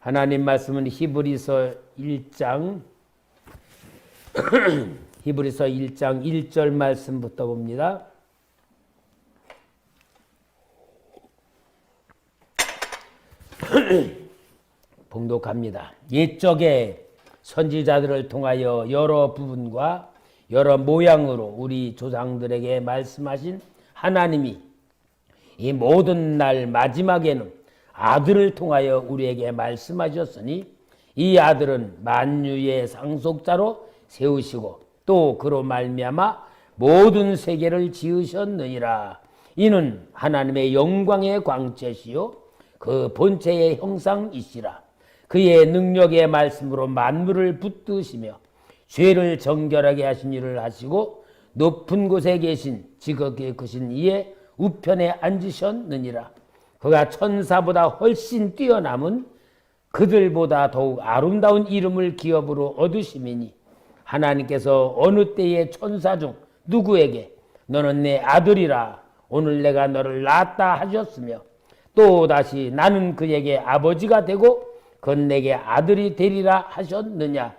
하나님 말씀은 히브리서 1장 히브리서 1장 1절 말씀부터 봅니다. 봉독합니다. 옛적에 선지자들을 통하여 여러 부분과 여러 모양으로 우리 조상들에게 말씀하신 하나님이 이 모든 날 마지막에는 아들을 통하여 우리에게 말씀하셨으니 이 아들은 만유의 상속자로 세우시고 또 그로 말미암아 모든 세계를 지으셨느니라. 이는 하나님의 영광의 광채시요 그 본체의 형상이시라. 그의 능력의 말씀으로 만물을 붙드시며 죄를 정결하게 하신 일을 하시고 높은 곳에 계신 지극히 크신 이의 우편에 앉으셨느니라. 그가 천사보다 훨씬 뛰어남은 그들보다 더욱 아름다운 이름을 기업으로 얻으심이니 하나님께서 어느 때에 천사 중 누구에게 너는 내 아들이라 오늘 내가 너를 낳았다 하셨으며 또 다시 나는 그에게 아버지가 되고 그건 내게 아들이 되리라 하셨느냐.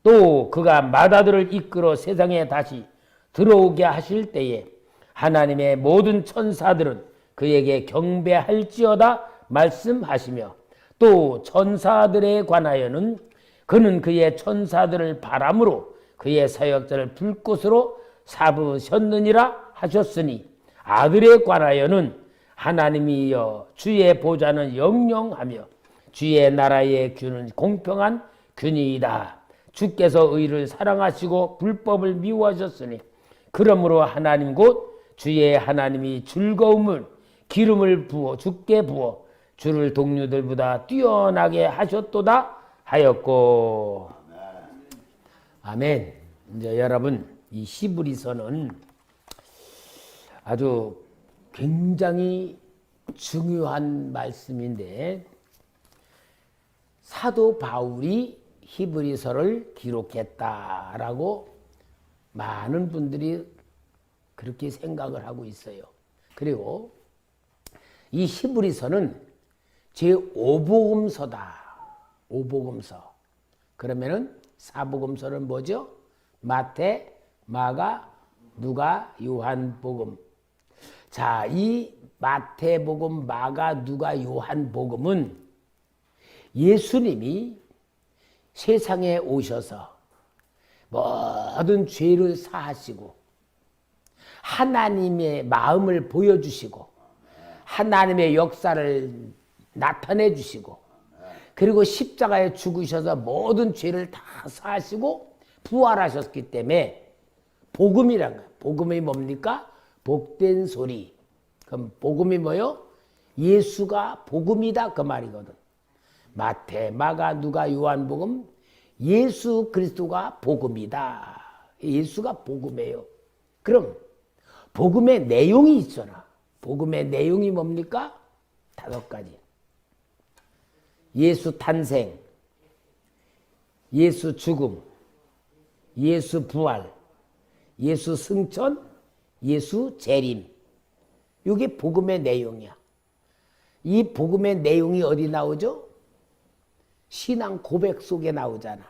또 그가 맏아들을 이끌어 세상에 다시 들어오게 하실 때에 하나님의 모든 천사들은 그에게 경배할지어다 말씀하시며 또 천사들에 관하여는 그는 그의 천사들을 바람으로 그의 사역자를 불꽃으로 삼으셨느니라 하셨으니 아들에 관하여는 하나님이여 주의 보좌는 영영하며 주의 나라의 균은 공평한 균이이다. 주께서 의를 사랑하시고 불법을 미워하셨으니 그러므로 하나님 곧 주의 하나님이 즐거움을 기름을 부어 주께 부어 주를 동료들보다 뛰어나게 하셨도다 하였고. 아멘. 이제 여러분 이 히브리서는 아주 굉장히 중요한 말씀인데 사도 바울이 히브리서를 기록했다라고 많은 분들이 그렇게 생각을 하고 있어요. 그리고 이 히브리서는 제5복음서다. 5복음서. 그러면은 사복음서는 뭐죠? 마태, 마가, 누가, 요한복음. 자, 이 마태복음, 마가, 누가, 요한복음은 예수님이 세상에 오셔서 모든 죄를 사하시고 하나님의 마음을 보여주시고 하나님의 역사를 나타내 주시고 그리고 십자가에 죽으셔서 모든 죄를 다 사하시고 부활하셨기 때문에 복음이란 거예요. 복음이 뭡니까? 복된 소리. 그럼 복음이 뭐요? 예수가 복음이다 그 말이거든. 마태, 마가, 누가, 요한복음 예수 그리스도가 복음이다. 예수가 복음이에요. 그럼 복음의 내용이 있잖아. 복음의 내용이 뭡니까? 5가지. 예수 탄생, 예수 죽음, 예수 부활, 예수 승천, 예수 재림. 이게 복음의 내용이야. 이 복음의 내용이 어디 나오죠? 신앙 고백 속에 나오잖아.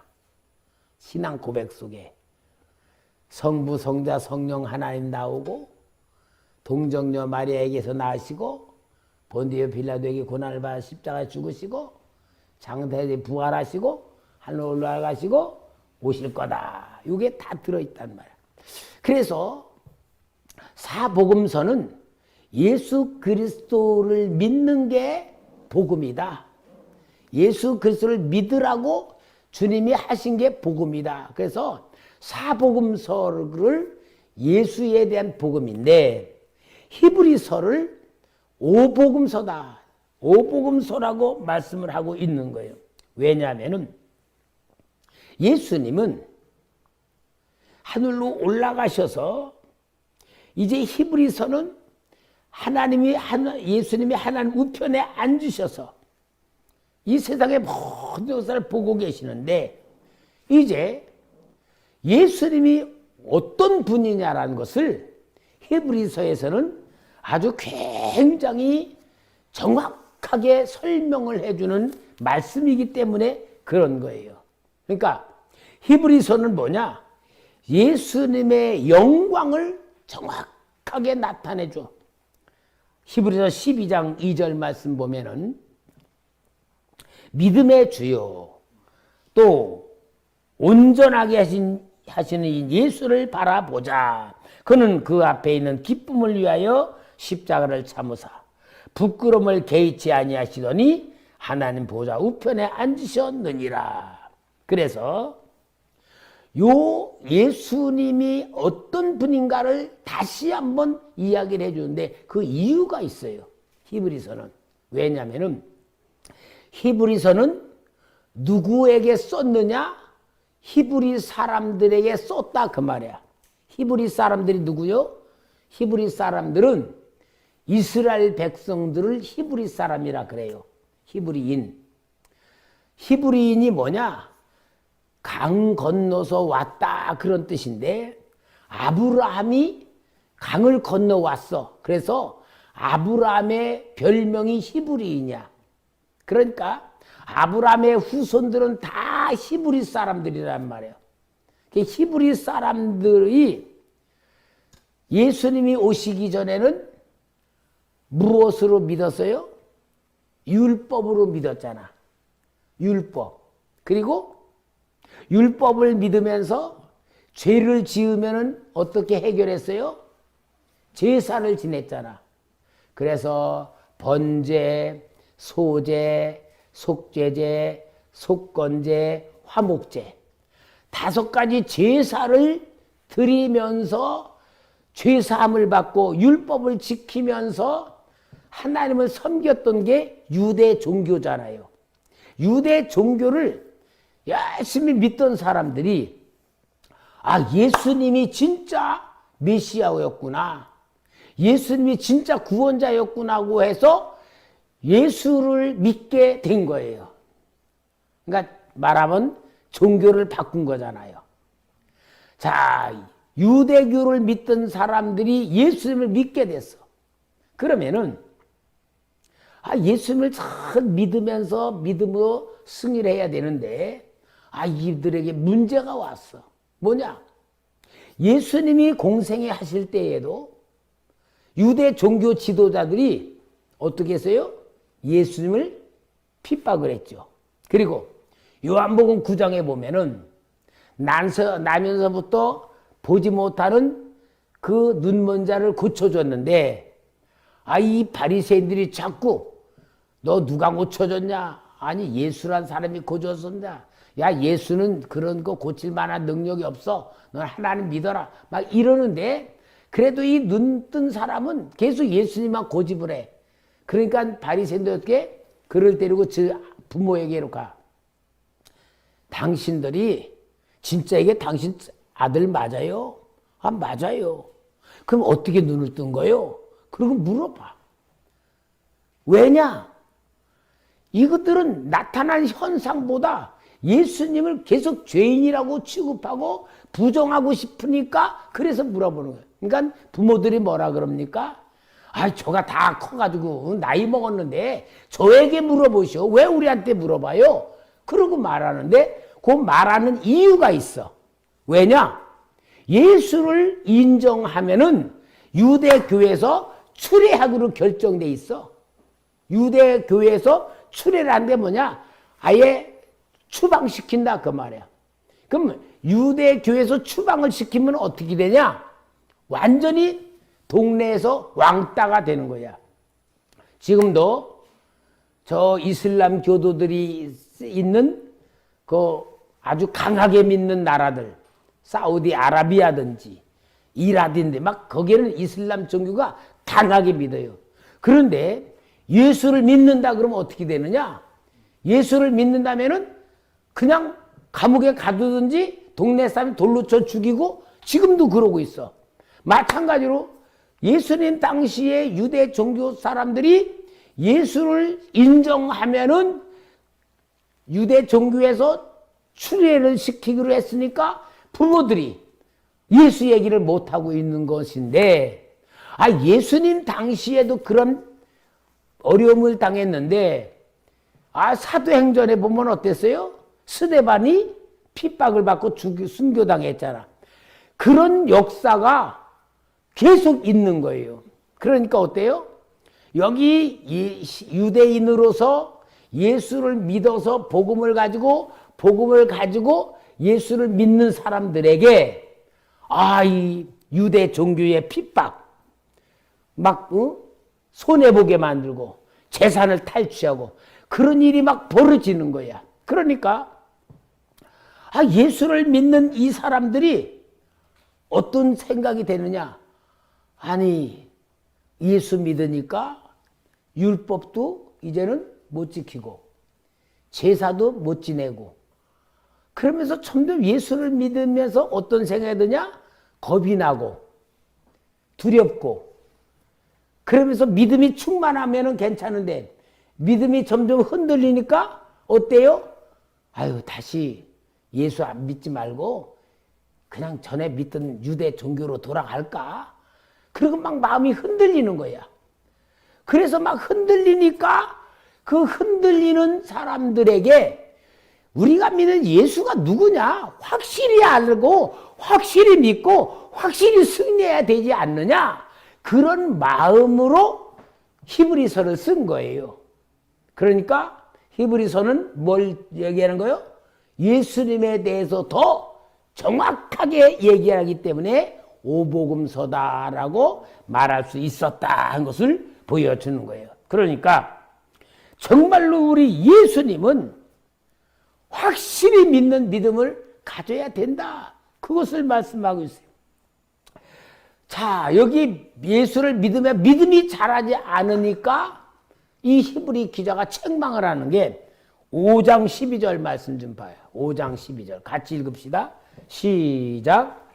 신앙 고백 속에 성부, 성자, 성령 하나님 나오고 동정녀 마리아에게서 나시고 본디오 빌라도에게 고난을 받아 십자가에 죽으시고 장사에 부활하시고 하늘로 올라가시고 오실 거다. 이게 다 들어있단 말이야. 그래서 사복음서는 예수 그리스도를 믿는 게 복음이다. 예수 그리스도를 믿으라고 주님이 하신 게 복음이다. 그래서 사복음서를 예수에 대한 복음인데 히브리서를 오복음서다. 오복음서라고 말씀을 하고 있는 거예요. 왜냐하면 예수님은 하늘로 올라가셔서 이제 히브리서는 예수님이 하나님 우편에 앉으셔서 이 세상의 모든 것을 보고 계시는데 이제 예수님이 어떤 분이냐라는 것을 히브리서에서는 아주 굉장히 정확하게 설명을 해주는 말씀이기 때문에 그런 거예요. 그러니까 히브리서는 뭐냐? 예수님의 영광을 정확하게 나타내줘. 히브리서 12장 2절 말씀 보면은 믿음의 주요 또 온전하게 하시는 이 예수를 바라보자. 그는 그 앞에 있는 기쁨을 위하여 십자가를 참으사 부끄러움을 개의치 아니하시더니 하나님 보좌 우편에 앉으셨느니라. 그래서 요 예수님이 어떤 분인가를 다시 한번 이야기를 해주는데 그 이유가 있어요. 히브리서는. 왜냐하면 히브리서는 누구에게 썼느냐? 히브리 사람들에게 썼다 그 말이야. 히브리 사람들이 누구요? 히브리 사람들은 이스라엘 백성들을 히브리 사람이라 그래요. 히브리인. 히브리인이 뭐냐? 강 건너서 왔다 그런 뜻인데 아브라함이 강을 건너왔어. 그래서 아브라함의 별명이 히브리인이야. 그러니까 아브라함의 후손들은 다 히브리 사람들이란 말이에요. 히브리 사람들이 예수님이 오시기 전에는 무엇으로 믿었어요? 율법으로 믿었잖아. 율법. 그리고 율법을 믿으면서 죄를 지으면 어떻게 해결했어요? 제사를 지냈잖아. 그래서 번제, 소제, 속죄제, 속건제, 화목제 5가지 제사를 드리면서 죄사함을 받고 율법을 지키면서 하나님을 섬겼던 게 유대 종교잖아요. 유대 종교를 열심히 믿던 사람들이 예수님이 진짜 메시아였구나. 예수님이 진짜 구원자였구나고 해서 예수를 믿게 된 거예요. 그러니까 말하면 종교를 바꾼 거잖아요. 자, 유대교를 믿던 사람들이 예수님을 믿게 됐어. 그러면은 예수님을 잘 믿으면서 믿음으로 승리를 해야 되는데 이들에게 문제가 왔어. 뭐냐? 예수님이 공생애 하실 때에도 유대 종교 지도자들이 어떻게 했어요? 예수님을 핍박을 했죠. 그리고 요한복음 9장에 보면은 나면서부터 보지 못하는 그 눈먼 자를 고쳐줬는데 이 바리새인들이 자꾸 너 누가 고쳐줬냐? 아니 예수란 사람이 고쳐줬습니다. 야 예수는 그런 거 고칠 만한 능력이 없어. 넌 하나님 믿어라. 막 이러는데 그래도 이 눈 뜬 사람은 계속 예수님만 고집을 해. 그러니까 바리새인들 어떻게? 그를 데리고 저 부모에게로 가. 당신들이 진짜 이게 당신 아들 맞아요? 맞아요. 그럼 어떻게 눈을 뜬 거요? 그리고 물어봐. 왜냐? 이것들은 나타난 현상보다 예수님을 계속 죄인이라고 취급하고 부정하고 싶으니까 그래서 물어보는 거예요. 그러니까 부모들이 뭐라 그럽니까? 저가 다 커가지고 나이 먹었는데 저에게 물어보시오. 왜 우리한테 물어봐요? 그러고 말하는데 그 말하는 이유가 있어. 왜냐? 예수를 인정하면은 유대교에서 출애하기로 결정돼 있어. 유대교에서 출애라는 게 뭐냐? 아예 추방시킨다 그 말이야. 그럼 유대교에서 추방을 시키면 어떻게 되냐? 완전히 동네에서 왕따가 되는 거야. 지금도 저 이슬람 교도들이 있는 그 아주 강하게 믿는 나라들, 사우디아라비아든지 이라든지 막 거기에는 이슬람 종교가 강하게 믿어요. 그런데 예수를 믿는다 그러면 어떻게 되느냐? 예수를 믿는다면은 그냥 감옥에 가두든지 동네 사람 돌로 쳐 죽이고 지금도 그러고 있어. 마찬가지로 예수님 당시에 유대 종교 사람들이 예수를 인정하면은 유대 종교에서 출애를 시키기로 했으니까 부모들이 예수 얘기를 못하고 있는 것인데 예수님 당시에도 그런 어려움을 당했는데 사도행전에 보면 어땠어요? 스데반이 핍박을 받고 순교당했잖아. 그런 역사가 계속 있는 거예요. 그러니까 어때요? 여기 유대인으로서 예수를 믿어서 복음을 가지고 예수를 믿는 사람들에게 이 유대 종교의 핍박 막 손해보게 만들고 재산을 탈취하고 그런 일이 막 벌어지는 거야. 그러니까 예수를 믿는 이 사람들이 어떤 생각이 되느냐? 아니, 예수 믿으니까 율법도 이제는 못 지키고 제사도 못 지내고 그러면서 점점 예수를 믿으면서 어떤 생각이 드냐? 겁이 나고 두렵고 그러면서 믿음이 충만하면 괜찮은데 믿음이 점점 흔들리니까 어때요? 다시 예수 안 믿지 말고 그냥 전에 믿던 유대 종교로 돌아갈까? 그리고 막 마음이 흔들리는 거야. 그래서 막 흔들리니까 그 흔들리는 사람들에게 우리가 믿는 예수가 누구냐? 확실히 알고 확실히 믿고 확실히 승리해야 되지 않느냐? 그런 마음으로 히브리서를 쓴 거예요. 그러니까 히브리서는 뭘 얘기하는 거예요? 예수님에 대해서 더 정확하게 얘기하기 때문에 오복음서다라고 말할 수 있었다는 것을 보여주는 거예요. 그러니까 정말로 우리 예수님은 확실히 믿는 믿음을 가져야 된다. 그것을 말씀하고 있어요. 자, 여기 예수를 믿으면 믿음이 자라지 않으니까 이 히브리 기자가 책망을 하는 게 5장 12절 말씀 좀 봐요. 5장 12절 같이 읽읍시다. 시작.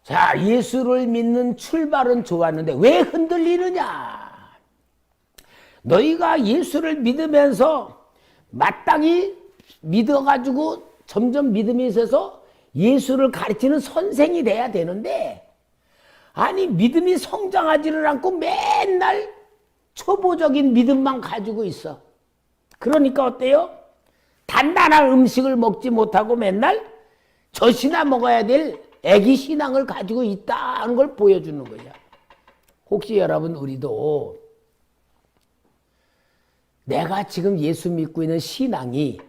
자, 예수를 믿는 출발은 좋았는데 왜 흔들리느냐? 너희가 예수를 믿으면서 마땅히 믿어가지고 점점 믿음이 있어서 예수를 가르치는 선생이 돼야 되는데 아니 믿음이 성장하지를 않고 맨날 초보적인 믿음만 가지고 있어. 그러니까 어때요? 단단한 음식을 먹지 못하고 맨날 젖이나 먹어야 될 애기 신앙을 가지고 있다는 걸 보여주는 거야. 혹시 여러분 우리도 내가 지금 예수 믿고 있는 신앙이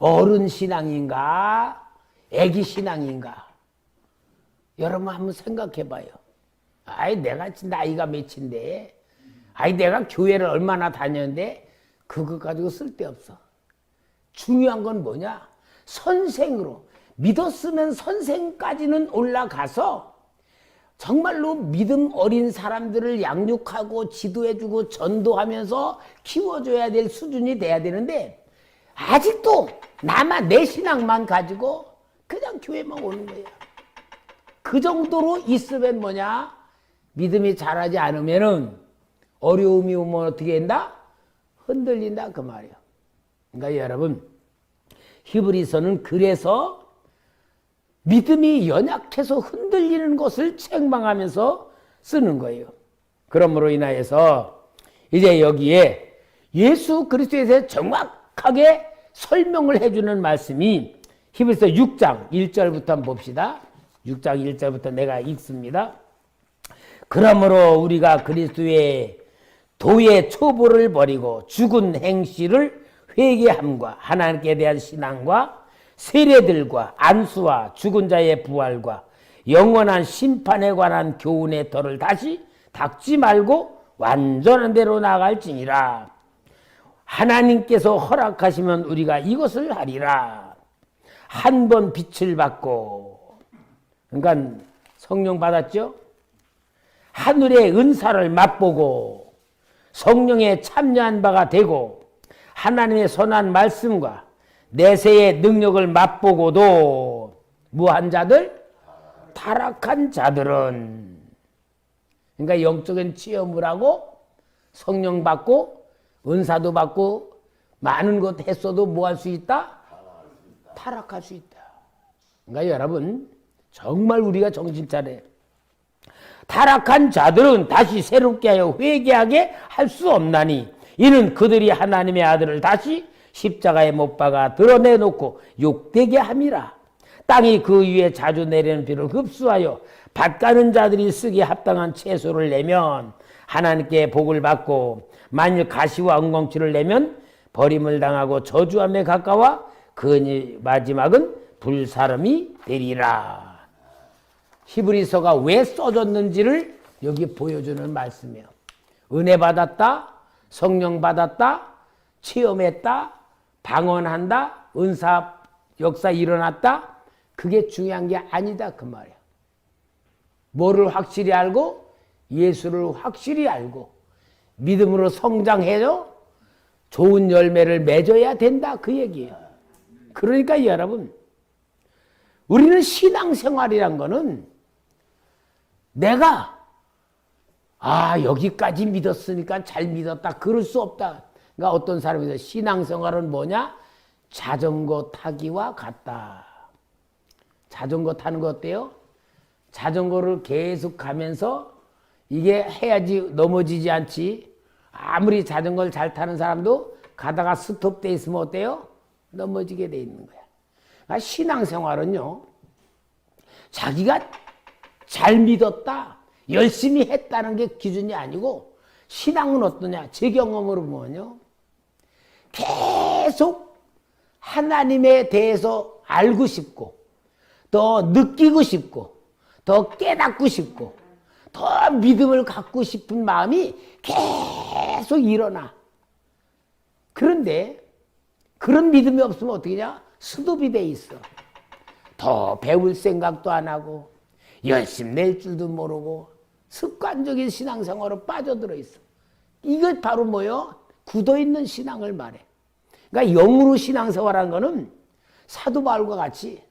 어른 신앙인가 애기 신앙인가 여러분 한번 생각해 봐요. 내가 나이가 몇인데 내가 교회를 얼마나 다녔는데 그거 가지고 쓸데없어. 중요한 건 뭐냐? 선생으로 믿었으면 선생까지는 올라가서 정말로 믿음 어린 사람들을 양육하고 지도해주고 전도하면서 키워줘야 될 수준이 돼야 되는데 아직도 나만 내 신앙만 가지고 그냥 교회만 오는 거야. 그 정도로 있으면 뭐냐? 믿음이 자라지 않으면은 어려움이 오면 어떻게 한다? 흔들린다 그 말이야. 그러니까 여러분 히브리서는 그래서 믿음이 연약해서 흔들리는 것을 책망하면서 쓰는 거예요. 그러므로 인하여서 이제 여기에 예수 그리스도에 대해서 정확하게 설명을 해주는 말씀이 히브리서 6장 1절부터 한번 봅시다. 6장 1절부터 내가 읽습니다. 그러므로 우리가 그리스도의 도의 초보를 버리고 죽은 행실을 회개함과 하나님께 대한 신앙과 세례들과 안수와 죽은 자의 부활과 영원한 심판에 관한 교훈의 덫을 다시 닦지 말고 완전한 대로 나아갈지니라. 하나님께서 허락하시면 우리가 이것을 하리라. 한 번 빛을 받고, 그러니까 성령 받았죠? 하늘의 은사를 맛보고 성령에 참여한 바가 되고 하나님의 선한 말씀과 내세의 능력을 맛보고도 무한 자들? 타락한 자들은, 그러니까 영적인 체험을 하고 성령 받고 은사도 받고 많은 것 했어도 뭐 할 수 있다? 타락할 수 있다. 그러니까 여러분 정말 우리가 정신 차려. 타락한 자들은 다시 새롭게 하여 회개하게 할 수 없나니 이는 그들이 하나님의 아들을 다시 십자가에 못 박아 드러내놓고 욕되게 함이라. 땅이 그 위에 자주 내리는 비를 흡수하여 밭 가는 자들이 쓰기에 합당한 채소를 내면 하나님께 복을 받고 만일 가시와 엉겅퀴를 내면 버림을 당하고 저주함에 가까워 그 마지막은 불사름이 되리라. 히브리서가 왜 써졌는지를 여기 보여주는 말씀이에요. 은혜 받았다, 성령 받았다, 체험했다, 방언한다, 은사 역사 일어났다. 그게 중요한 게 아니다 그 말이야. 뭐를 확실히 알고? 예수를 확실히 알고 믿음으로 성장해서 좋은 열매를 맺어야 된다 그 얘기예요. 그러니까 여러분 우리는 신앙생활이란 거는 내가 여기까지 믿었으니까 잘 믿었다 그럴 수 없다. 그러니까 어떤 사람이 신앙생활은 뭐냐? 자전거 타기와 같다. 자전거 타는 거 어때요? 자전거를 계속 가면서 이게 해야지 넘어지지 않지. 아무리 자전거를 잘 타는 사람도 가다가 스톱돼 있으면 어때요? 넘어지게 돼 있는 거야. 그러니까 신앙생활은요. 자기가 잘 믿었다, 열심히 했다는 게 기준이 아니고 신앙은 어떠냐? 제 경험으로 보면요. 계속 하나님에 대해서 알고 싶고 더 느끼고 싶고 더 깨닫고 싶고 더 믿음을 갖고 싶은 마음이 계속 일어나. 그런데 그런 믿음이 없으면 어떻게 하냐? 스톱이 돼 있어. 더 배울 생각도 안 하고 열심 낼 줄도 모르고 습관적인 신앙생활로 빠져들어 있어. 이것 바로 뭐요? 굳어있는 신앙을 말해. 그러니까 영으로 신앙생활하는 거는 사도 바울과 같이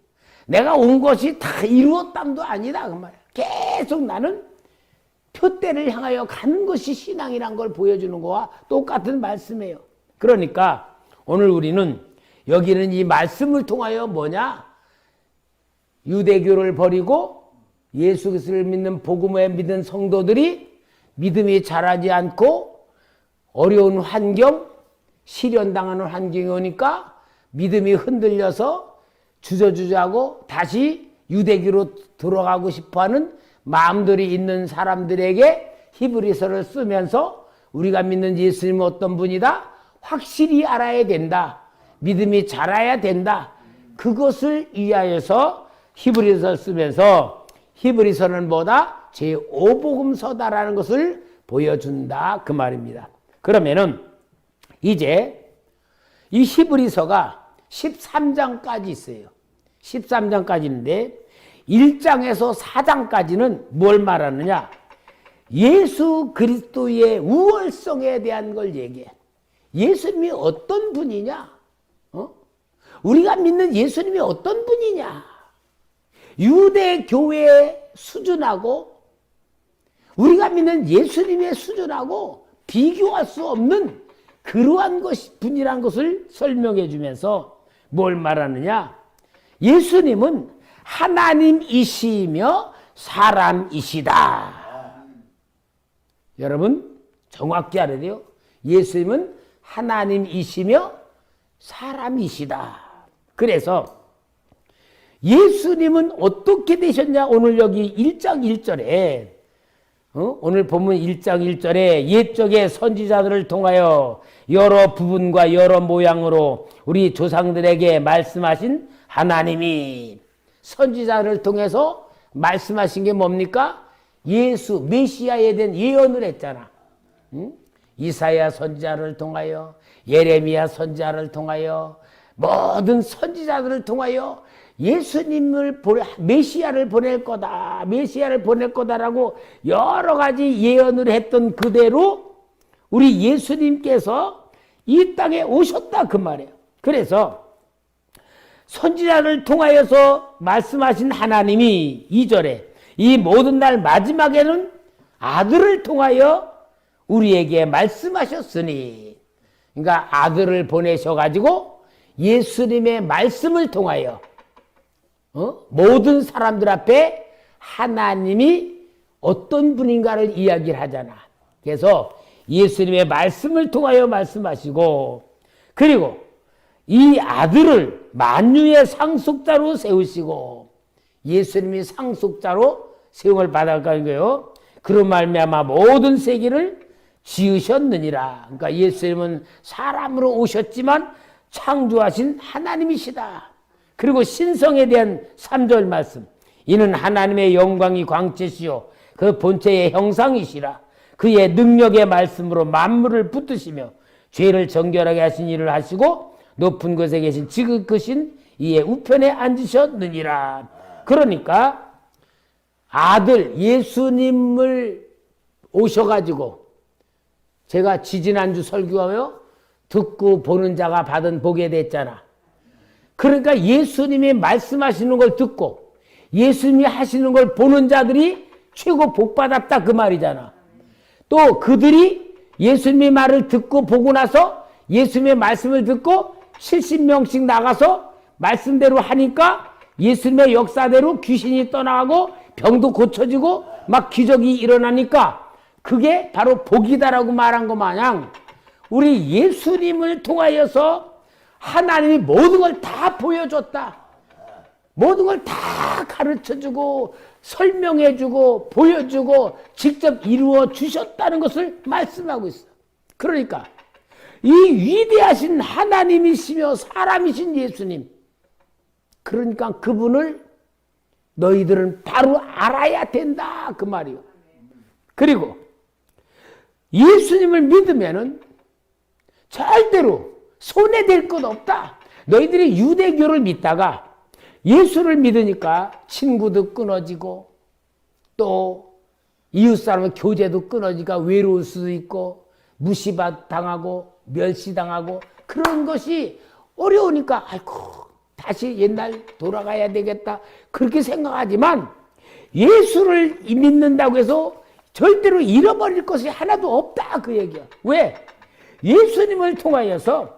내가 온 것이 다 이루었담도 아니다 그 말이야. 계속 나는 표대를 향하여 가는 것이 신앙이란 걸 보여주는 거와 똑같은 말씀이에요. 그러니까 오늘 우리는 여기는 이 말씀을 통하여 뭐냐? 유대교를 버리고 예수 그리스도를 믿는 복음에 믿는 성도들이 믿음이 자라지 않고 어려운 환경, 시련당하는 환경이 오니까 믿음이 흔들려서 주저주저하고 다시 유대교로 들어가고 싶어하는 마음들이 있는 사람들에게 히브리서를 쓰면서 우리가 믿는 예수님은 어떤 분이다? 확실히 알아야 된다. 믿음이 자라야 된다. 그것을 위하여서 히브리서를 쓰면서 히브리서는 뭐다? 제5복음서다라는 것을 보여준다 그 말입니다. 그러면은 이제 이 히브리서가 13장까지 있어요. 13장까지 있는데 1장에서 4장까지는 뭘 말하느냐? 예수 그리스도의 우월성에 대한 걸 얘기해. 예수님이 어떤 분이냐? 우리가 믿는 예수님이 어떤 분이냐? 유대 교회의 수준하고 우리가 믿는 예수님의 수준하고 비교할 수 없는 그러한 분이란 것을 설명해 주면서 뭘 말하느냐? 예수님은 하나님이시며 사람이시다. 여러분 정확히 알아야 돼요. 예수님은 하나님이시며 사람이시다. 그래서 예수님은 어떻게 되셨냐? 오늘 여기 1장 1절에 오늘 본문 1장 1절에 옛적의 선지자들을 통하여 여러 부분과 여러 모양으로 우리 조상들에게 말씀하신 하나님이 선지자를 통해서 말씀하신 게 뭡니까? 예수 메시아에 대한 예언을 했잖아. 이사야 선지자를 통하여 예레미야 선지자를 통하여 모든 선지자들을 통하여 예수님을 메시아를 보낼 거다. 메시아를 보낼 거다라고 여러 가지 예언을 했던 그대로 우리 예수님께서 이 땅에 오셨다 그 말이에요. 그래서 선지자를 통하여서 말씀하신 하나님이 2절에 이 모든 날 마지막에는 아들을 통하여 우리에게 말씀하셨으니. 그러니까 아들을 보내셔가지고 예수님의 말씀을 통하여 모든 사람들 앞에 하나님이 어떤 분인가를 이야기를 하잖아. 그래서 예수님의 말씀을 통하여 말씀하시고, 그리고 이 아들을 만유의 상속자로 세우시고, 예수님이 상속자로 세움을 받아가는 거예요. 그런 말미암아 모든 세계를 지으셨느니라. 그러니까 예수님은 사람으로 오셨지만 창조하신 하나님이시다. 그리고 신성에 대한 3절 말씀. 이는 하나님의 영광이 광채시요 그 본체의 형상이시라. 그의 능력의 말씀으로 만물을 붙드시며 죄를 정결하게 하신 일을 하시고 높은 곳에 계신 지극하신 이의 우편에 앉으셨느니라. 그러니까 아들 예수님을 오셔가지고, 제가 지지난주 설교하며 듣고 보는 자가 받은 복에 됐잖아. 그러니까 예수님이 말씀하시는 걸 듣고 예수님이 하시는 걸 보는 자들이 최고 복받았다 그 말이잖아. 또 그들이 예수님의 말을 듣고 보고 나서 예수님의 말씀을 듣고 70명씩 나가서 말씀대로 하니까 예수님의 역사대로 귀신이 떠나가고 병도 고쳐지고 막 기적이 일어나니까 그게 바로 복이다라고 말한 것 마냥 우리 예수님을 통하여서 하나님이 모든 걸 다 보여줬다. 모든 걸 다 가르쳐주고 설명해주고 보여주고 직접 이루어 주셨다는 것을 말씀하고 있어. 그러니까 이 위대하신 하나님이시며 사람이신 예수님, 그러니까 그분을 너희들은 바로 알아야 된다 그 말이요. 그리고 예수님을 믿으면은 절대로 손해될 것 없다. 너희들이 유대교를 믿다가 예수를 믿으니까 친구도 끊어지고 또 이웃사람의 교제도 끊어지니까 외로울 수도 있고 무시당하고 멸시당하고 그런 것이 어려우니까 아이고 다시 옛날 돌아가야 되겠다 그렇게 생각하지만 예수를 믿는다고 해서 절대로 잃어버릴 것이 하나도 없다 그 얘기야. 왜? 예수님을 통하여서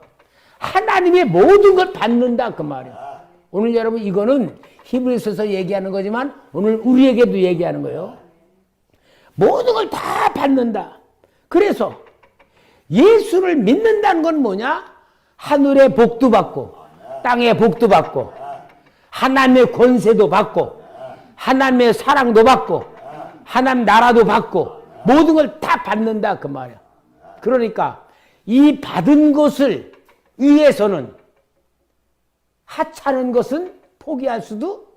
하나님의 모든 걸 받는다 그 말이야. 오늘 여러분 이거는 히브리서에서 얘기하는 거지만 오늘 우리에게도 얘기하는 거예요. 모든 걸 다 받는다. 그래서 예수를 믿는다는 건 뭐냐? 하늘의 복도 받고 땅의 복도 받고 하나님의 권세도 받고 하나님의 사랑도 받고 하나님 나라도 받고 모든 걸 다 받는다 그 말이야. 그러니까 이 받은 것을 위해서는 하찮은 것은 포기할 수도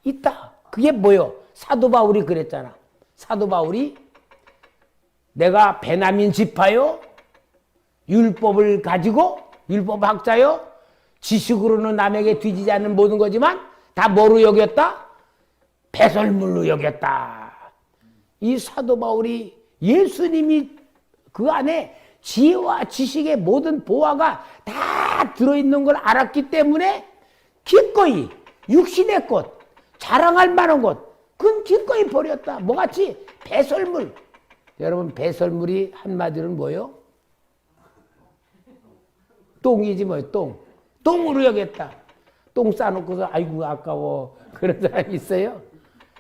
있다. 그게 뭐요? 사도 바울이 그랬잖아. 사도 바울이 내가 베냐민 지파요, 율법을 가지고 율법학자요, 지식으로는 남에게 뒤지지 않는 모든 거지만 다 뭐로 여겼다? 배설물로 여겼다. 이 사도 바울이 예수님이 그 안에 지혜와 지식의 모든 보화가 다 들어있는 걸 알았기 때문에 기꺼이 육신의 것, 자랑할 만한 것, 그건 기꺼이 버렸다. 뭐같이? 배설물. 여러분 배설물이 한마디로는 뭐예요? 똥이지 뭐예요? 똥. 똥으로 여겼다. 똥 싸놓고서 아이고 아까워 그런 사람이 있어요?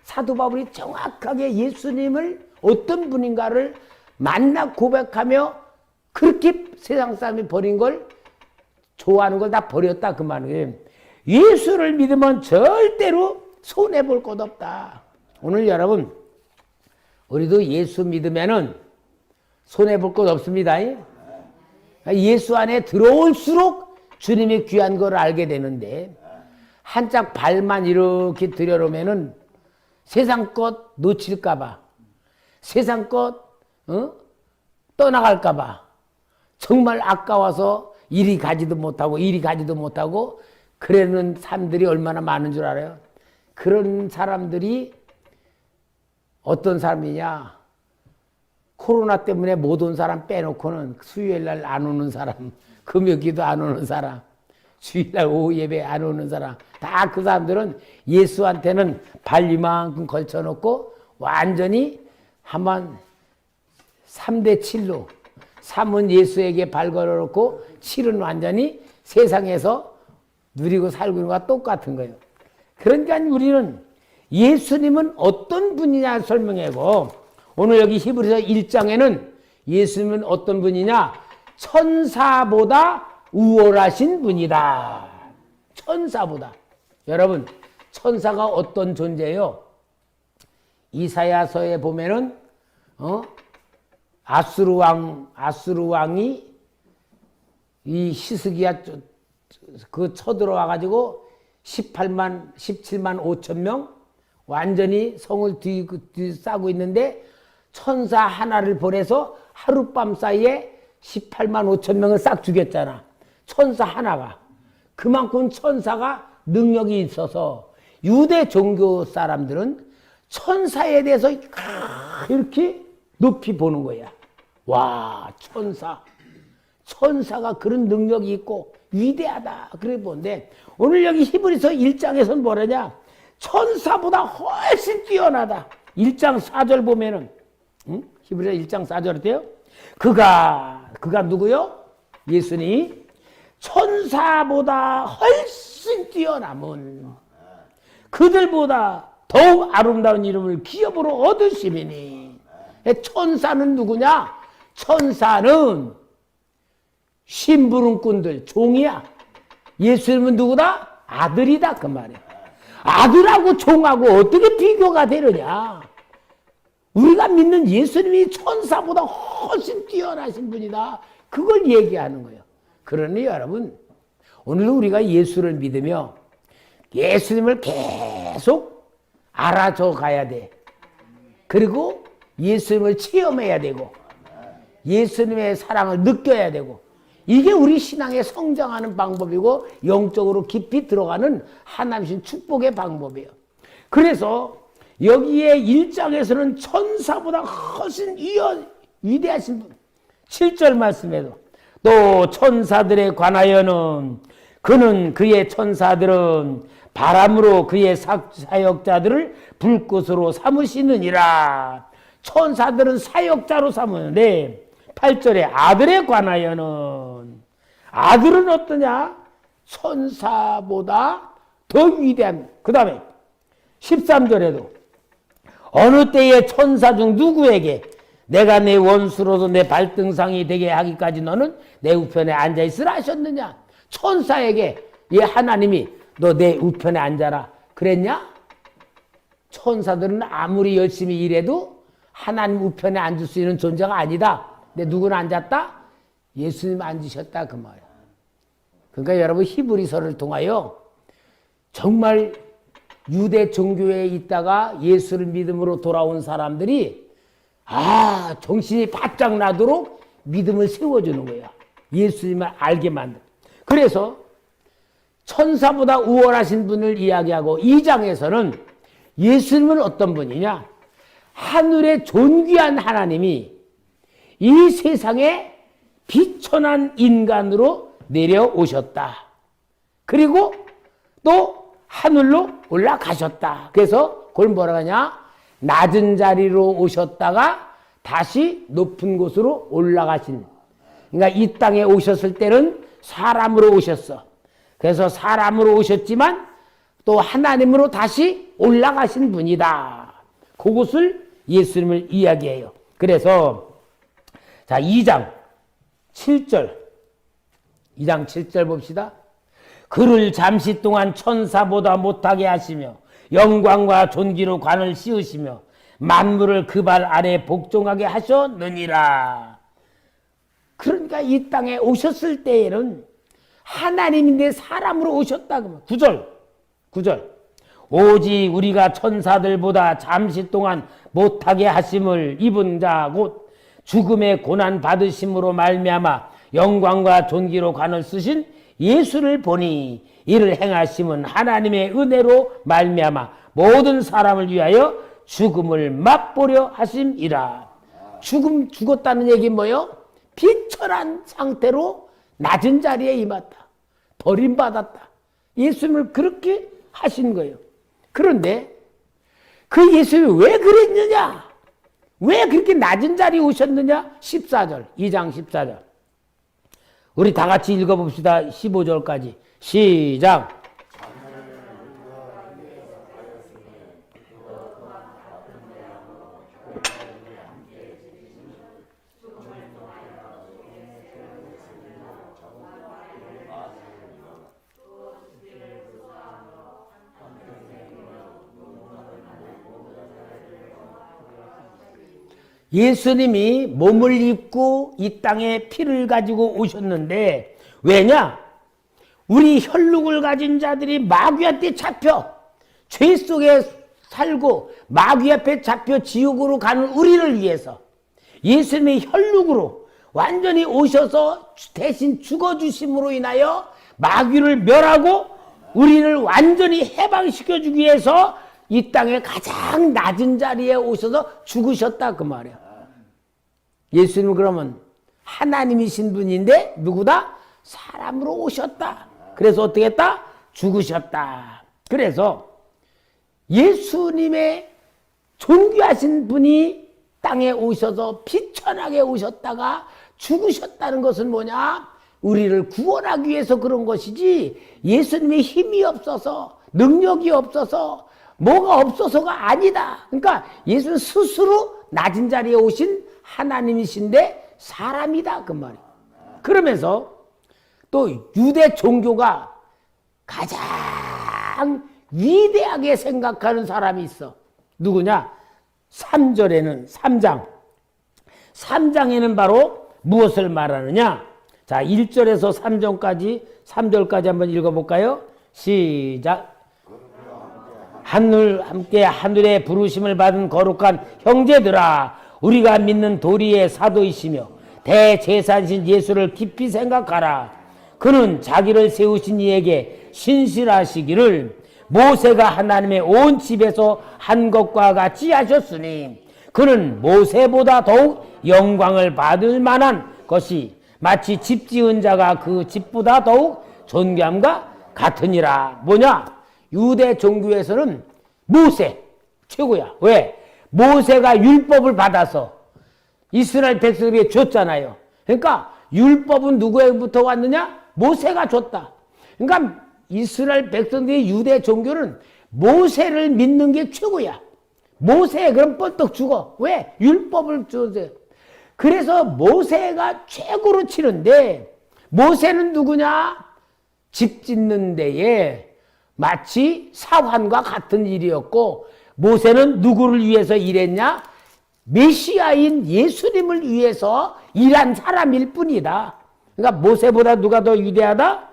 사도 바울이 정확하게 예수님을 어떤 분인가를 만나 고백하며 그렇게 세상 사람이 버린 걸 좋아하는 걸 다 버렸다 그 말이에요. 예수를 믿으면 절대로 손해볼 것 없다. 오늘 여러분 우리도 예수 믿으면은 손해볼 것 없습니다. 예수 안에 들어올수록 주님의 귀한 걸 알게 되는데 한짝 발만 이렇게 들여놓으면은 세상 것 놓칠까봐 세상 것 떠나갈까봐 정말 아까워서 이리 가지도 못하고 그러는 사람들이 얼마나 많은 줄 알아요? 그런 사람들이 어떤 사람이냐? 코로나 때문에 못 온 사람 빼놓고는 수요일날 안 오는 사람, 금요기도 안 오는 사람, 주일날 오후 예배 안 오는 사람, 다 그 사람들은 예수한테는 발 이만큼 걸쳐놓고 완전히 한번 3대 7로 3은 예수에게 발걸어놓고 7은 완전히 세상에서 누리고 살고 있는 것과 똑같은 거예요. 그러니까 우리는 예수님은 어떤 분이냐 설명하고 오늘 여기 히브리서 1장에는 예수님은 어떤 분이냐? 천사보다 우월하신 분이다. 천사보다. 여러분, 천사가 어떤 존재예요? 이사야서에 보면은 아수르 왕이 이 히스기야 그 쳐들어와 가지고 17만 5천 명 완전히 성을 뒤싸고 있는데 천사 하나를 보내서 하룻밤 사이에 18만 5천 명을 싹 죽였잖아. 천사 하나가. 그만큼 천사가 능력이 있어서 유대 종교 사람들은 천사에 대해서 이렇게 높이 보는 거야. 와, 천사가 그런 능력이 있고 위대하다. 그래 보는데 오늘 여기 히브리서 1장에서는 뭐라냐? 천사보다 훨씬 뛰어나다. 1장 4절 보면은 히브리서 1장 4절 어때요? 그가 누구요? 예수님. 천사보다 훨씬 뛰어남은 그들보다 더욱 아름다운 이름을 기업으로 얻으시리니. 천사는 누구냐? 천사는 심부름꾼들, 종이야. 예수님은 누구다? 아들이다 그 말이야. 아들하고 종하고 어떻게 비교가 되느냐? 우리가 믿는 예수님이 천사보다 훨씬 뛰어나신 분이다. 그걸 얘기하는 거예요. 그러니 여러분, 오늘도 우리가 예수를 믿으며 예수님을 계속 알아줘 가야 돼. 그리고 예수님을 체험해야 되고 예수님의 사랑을 느껴야 되고 이게 우리 신앙에 성장하는 방법이고 영적으로 깊이 들어가는 하나님신 축복의 방법이에요. 그래서 여기에 1장에서는 천사보다 훨씬 위대하신 분 7절 말씀에도 또 천사들에 관하여는 그는 그의 천사들은 바람으로 그의 사역자들을 불꽃으로 삼으시느니라. 천사들은 사역자로 삼으는데 8절에 아들에 관하여는 아들은 어떠냐? 천사보다 더 위대한. 그 다음에 13절에도 어느 때에 천사 중 누구에게 내가 내 원수로서 내 발등상이 되게 하기까지 너는 내 우편에 앉아있으라 하셨느냐? 천사에게 하나님이 너 내 우편에 앉아라 그랬냐? 천사들은 아무리 열심히 일해도 하나님 우편에 앉을 수 있는 존재가 아니다. 근데 누구는 앉았다? 예수님 앉으셨다 그 말이야. 그러니까 여러분 히브리서를 통하여 정말 유대 종교에 있다가 예수를 믿음으로 돌아온 사람들이 정신이 바짝 나도록 믿음을 세워주는 거야. 예수님을 알게 만든. 그래서 천사보다 우월하신 분을 이야기하고 2장에서는 예수님은 어떤 분이냐? 하늘의 존귀한 하나님이 이 세상에 비천한 인간으로 내려오셨다. 그리고 또 하늘로 올라가셨다. 그래서 그걸 뭐라고 하냐? 낮은 자리로 오셨다가 다시 높은 곳으로 올라가신. 그러니까 이 땅에 오셨을 때는 사람으로 오셨어. 그래서 사람으로 오셨지만 또 하나님으로 다시 올라가신 분이다. 그것을 예수님을 이야기해요. 그래서 자 2장 7절 봅시다. 그를 잠시 동안 천사보다 못하게 하시며 영광과 존귀로 관을 씌우시며 만물을 그 발 아래 복종하게 하셨느니라. 그러니까 이 땅에 오셨을 때에는 하나님인데 사람으로 오셨다. 9절 오직 우리가 천사들보다 잠시 동안 못하게 하심을 입은 자 곧 죽음의 고난 받으심으로 말미암아 영광과 존귀로 관을 쓰신 예수를 보니 이를 행하심은 하나님의 은혜로 말미암아 모든 사람을 위하여 죽음을 맛보려 하심이라. 죽었다는 얘기 뭐요? 비천한 상태로 낮은 자리에 임했다. 버림받았다. 예수님을 그렇게 하신 거예요. 그런데 그 예수님이 왜 그랬느냐? 왜 그렇게 낮은 자리에 오셨느냐? 14절, 2장 14절. 우리 다 같이 읽어봅시다. 15절까지. 시작. 예수님이 몸을 입고 이 땅에 피를 가지고 오셨는데 왜냐? 우리 혈육을 가진 자들이 마귀한테 잡혀 죄 속에 살고 마귀 앞에 잡혀 지옥으로 가는 우리를 위해서 예수님의 혈육으로 완전히 오셔서 대신 죽어주심으로 인하여 마귀를 멸하고 우리를 완전히 해방시켜주기 위해서 이 땅에 가장 낮은 자리에 오셔서 죽으셨다 그 말이야. 예수님은 그러면 하나님이신 분인데 누구다? 사람으로 오셨다. 그래서 어떻게 했다? 죽으셨다. 그래서 예수님의 존귀하신 분이 땅에 오셔서 피천하게 오셨다가 죽으셨다는 것은 뭐냐? 우리를 구원하기 위해서 그런 것이지 예수님의 힘이 없어서 능력이 없어서 뭐가 없어서가 아니다. 그러니까 예수는 스스로 낮은 자리에 오신 하나님이신데 사람이다 그 말이에요. 그러면서 또 유대 종교가 가장 위대하게 생각하는 사람이 있어. 누구냐? 3절에는 3장에는 바로 무엇을 말하느냐? 자, 1절에서 3절까지 한번 읽어볼까요? 시작. 하늘에 부르심을 받은 거룩한 형제들아, 우리가 믿는 도리의 사도이시며 대제사장이신 예수를 깊이 생각하라. 그는 자기를 세우신 이에게 신실하시기를 모세가 하나님의 온 집에서 한 것과 같이 하셨으니 그는 모세보다 더욱 영광을 받을 만한 것이 마치 집 지은 자가 그 집보다 더욱 존귀함과 같으니라. 뭐냐? 유대 종교에서는 모세 최고야. 왜? 모세가 율법을 받아서 이스라엘 백성에게 줬잖아요. 그러니까 율법은 누구에게부터 왔느냐? 모세가 줬다. 그러니까 이스라엘 백성들의 유대 종교는 모세를 믿는 게 최고야. 모세 그럼 뻗떡 죽어. 왜? 율법을 줘서. 그래서 모세가 최고로 치는데 모세는 누구냐? 집 짓는 데에 마치 사환과 같은 일이었고 모세는 누구를 위해서 일했냐? 메시아인 예수님을 위해서 일한 사람일 뿐이다. 그러니까 모세보다 누가 더 위대하다?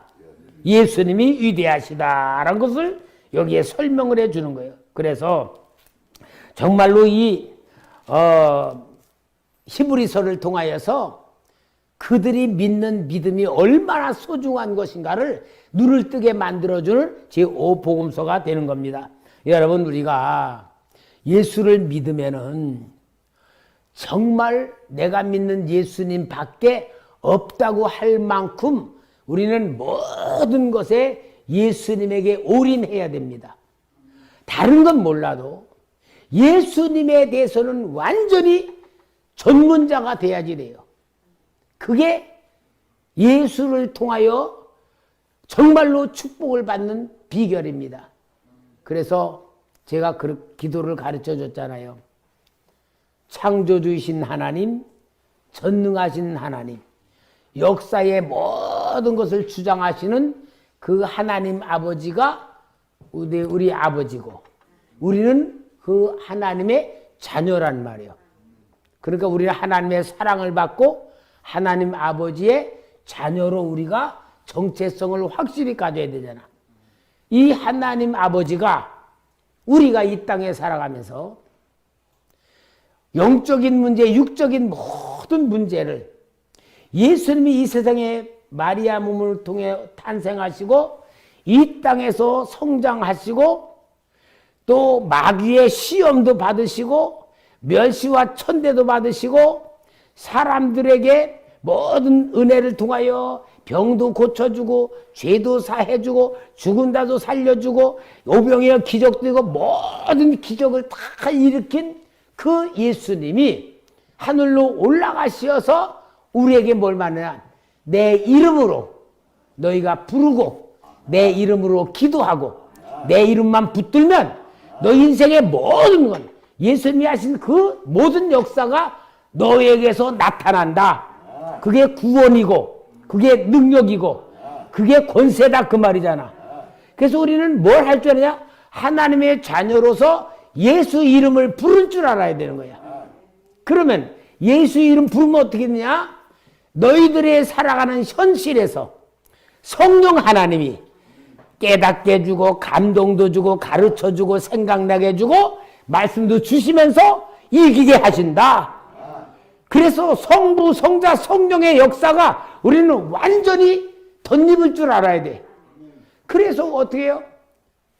예수님이 위대하시다라는 것을 여기에 설명을 해주는 거예요. 그래서 정말로 이 히브리서를 통하여서 그들이 믿는 믿음이 얼마나 소중한 것인가를 눈을 뜨게 만들어주는 제5복음서가 되는 겁니다. 여러분, 우리가 예수를 믿으면은 정말 내가 믿는 예수님 밖에 없다고 할 만큼 우리는 모든 것에 예수님에게 올인해야 됩니다. 다른 건 몰라도 예수님에 대해서는 완전히 전문자가 돼야지 돼요. 그게 예수를 통하여 정말로 축복을 받는 비결입니다. 그래서 제가 그 기도를 가르쳐 줬잖아요. 창조주이신 하나님, 전능하신 하나님, 역사의 모든 것을 주장하시는 그 하나님 아버지가 우리 아버지고 우리는 그 하나님의 자녀란 말이에요. 그러니까 우리는 하나님의 사랑을 받고 하나님 아버지의 자녀로 우리가 정체성을 확실히 가져야 되잖아. 이 하나님 아버지가 우리가 이 땅에 살아가면서 영적인 문제, 육적인 모든 문제를 예수님이 이 세상에 마리아 몸을 통해 탄생하시고 이 땅에서 성장하시고 또 마귀의 시험도 받으시고 멸시와 천대도 받으시고 사람들에게 모든 은혜를 통하여 병도 고쳐주고 죄도 사해주고 죽은다도 살려주고 오병이어 기적도 있고 모든 기적을 다 일으킨 그 예수님이 하늘로 올라가시어서 우리에게 뭘 말하냐? 내 이름으로 너희가 부르고 내 이름으로 기도하고 내 이름만 붙들면 너 인생의 모든 건 예수님이 하신 그 모든 역사가 너에게서 나타난다. 그게 구원이고 그게 능력이고 그게 권세다 그 말이잖아. 그래서 우리는 뭘 할 줄 아냐? 하나님의 자녀로서 예수 이름을 부를 줄 알아야 되는 거야. 그러면 예수 이름 부르면 어떻게 되냐? 너희들의 살아가는 현실에서 성령 하나님이 깨닫게 해주고 감동도 주고 가르쳐주고 생각나게 해주고 말씀도 주시면서 이기게 하신다. 그래서 성부, 성자, 성령의 역사가 우리는 완전히 덧입을 줄 알아야 돼. 그래서 어떻게 해요?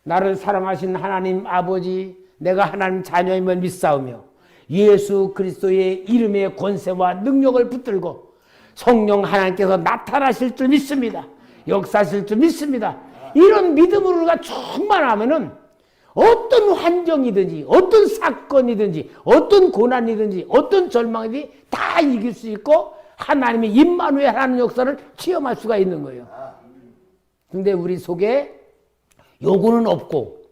나를 사랑하신 하나님 아버지, 내가 하나님 자녀임을 믿사오며 예수 그리스도의 이름의 권세와 능력을 붙들고 성령 하나님께서 나타나실 줄 믿습니다. 역사하실 줄 믿습니다. 이런 믿음으로 우리가 충만하면은 어떤 환경이든지 어떤 사건이든지 어떤 고난이든지 어떤 절망이든지 다 이길 수 있고 하나님의 임마누엘 하는 역사를 체험할 수가 있는 거예요. 근데 우리 속에 요구는 없고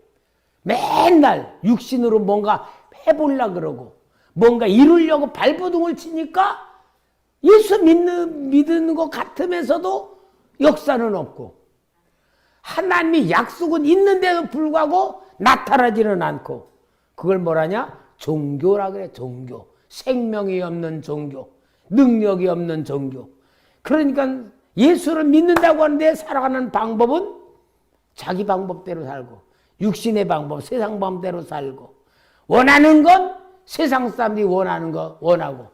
맨날 육신으로 뭔가 해보려고 그러고 뭔가 이루려고 발버둥을 치니까 예수 믿는 것 같으면서도 역사는 없고 하나님의 약속은 있는데도 불구하고 나타나지는 않고 그걸 뭐라냐? 종교라 그래. 종교. 생명이 없는 종교. 능력이 없는 종교. 그러니까 예수를 믿는다고 하는데 살아가는 방법은 자기 방법대로 살고 육신의 방법, 세상 방법대로 살고 원하는 건 세상 사람들이 원하는 거 원하고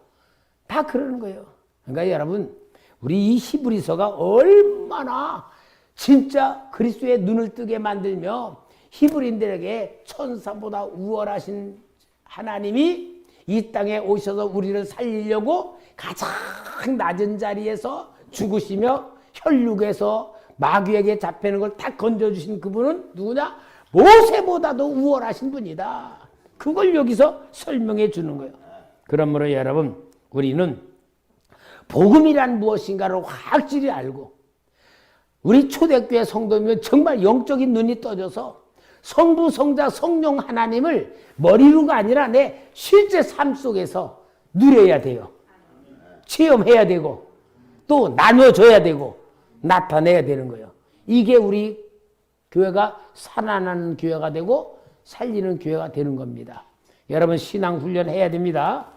다 그러는 거예요. 그러니까 여러분 우리 이 히브리서가 얼마나 진짜 그리스도의 눈을 뜨게 만들며 히브리인들에게 천사보다 우월하신 하나님이 이 땅에 오셔서 우리를 살리려고 가장 낮은 자리에서 죽으시며 혈육에서 마귀에게 잡히는 걸 다 건져주신 그분은 누구냐? 모세보다도 우월하신 분이다. 그걸 여기서 설명해 주는 거예요. 그러므로 여러분 우리는 복음이란 무엇인가를 확실히 알고 우리 초대교회 성도면 정말 영적인 눈이 떠져서 성부, 성자, 성령 하나님을 머리로가 아니라 내 실제 삶 속에서 누려야 돼요. 체험해야 되고 또 나눠줘야 되고 나타내야 되는 거예요. 이게 우리 교회가 살아나는 교회가 되고 살리는 교회가 되는 겁니다. 여러분 신앙 훈련해야 됩니다.